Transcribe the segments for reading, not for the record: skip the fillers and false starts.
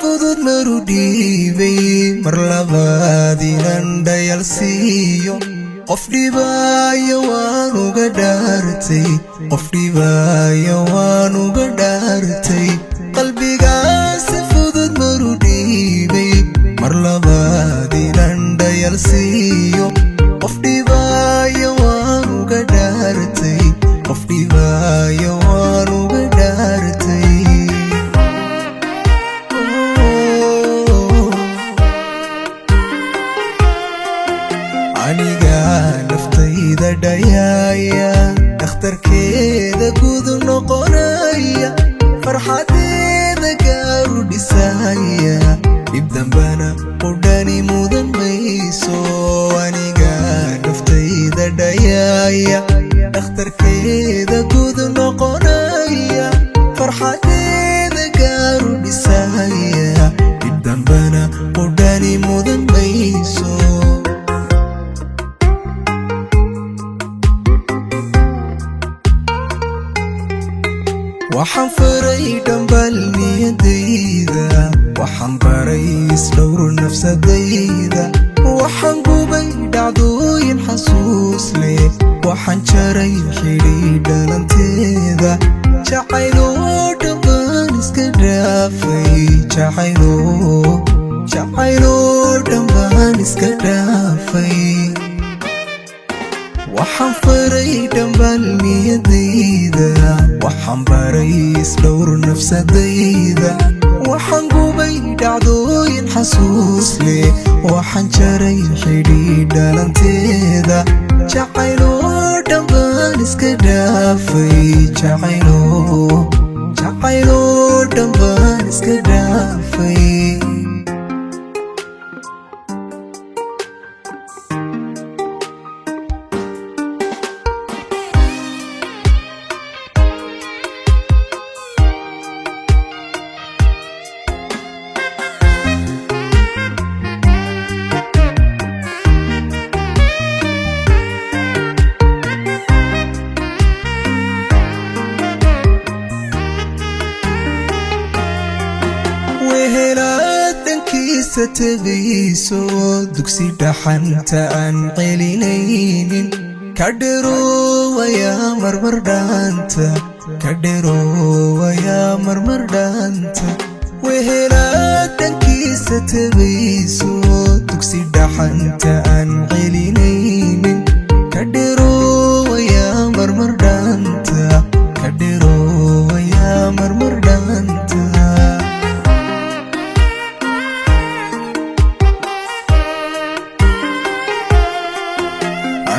fudud maru dhiibay mar labaad inaan dhayalsiiyo qof dhibaayo waan uga dhaartay qof dhibaayo waan uga dhaartay qalbigaas fudud maru dhiibay mar labaad inaan dhayalsiiyo qof dhibaayo waan uga dhaartay qof dhibaayo waan uga dhaartay aniga naftayda dhayaya dhakhtarkeeda guud noqonaya farxadeeda gaaru dhisaya dhib dambana qudhani mudan mayso aniga naftayda dhayaya dhakhtarkeeda guud noqonaya farxadeeda gaaru dhisaya dhib dambana qudhani mudan mayso waxaan faray dhambaal niyadayda waxaan baray isdhowr nafsadayda waxaan gubay dhacdooyin xasuus leh waxaan jaray xidhi dhalanteeda jacayloo dhammaan iska dhaafay jacayloo dhammaan iska dhaafay waxaan faray dhambaal niyadayda waxaan baray isdhowr nafsadayda waxaan gubay dhacdooyin xasuus leh waxaan jaray xidhi dhalanteeda jacayloo dhammaan iska dhaafay jacayloo dhammaan iska dhaafay dhankiisa tagayso dugsi dhaxanta aan celinaynin ka dheeroowayaa marmar dhaanta ka dheeroowayaa marmar dhaanta wehelaa dhankiisa tagayso dugsi dhaxanta aan celinaynin ka dheeroowayaa marmar dhaanta ka dheeroowayaa marmar dhaanta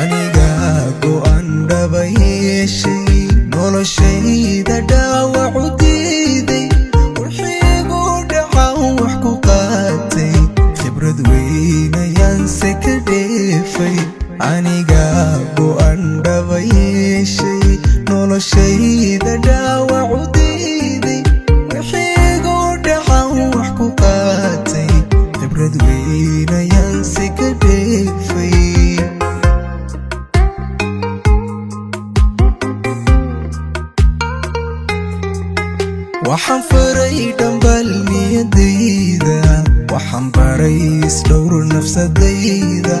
aniga go'aan dhaba yeeshay noloshayda dhaawac u diiday wixiigu dhacan wax ku qaatay khibrad weyn ayaanse ka dheefay aniga go'aan dhaba yeeshay noloshayda dhaawac u diiday wixiigu dhacan wax ku qaatay khibrad weyn ayaanse ka dheefay waxaan faray dhambaal niyadayda waxaan baray isdhowr nafsadayda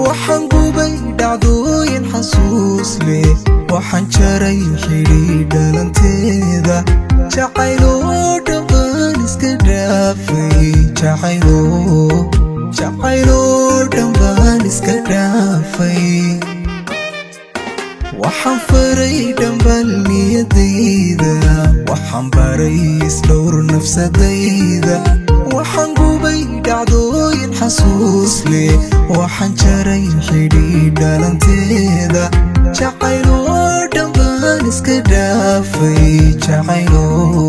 waxaan gubay dhacdooyin xasuus leh waxaan jaray xidhi dhalanteeda jacayloo dhammaan iska dhaafay jacayloo dhammaan iska dhaafay waxaan faray dhambaal niyadayda waxaan baray isdhowr nafsadayda waxaan gubay dhacdooyin xasuus leh waxaan jaray xidhi dhalanteeda jacayloo dhammaan iska dhaafay jacayloo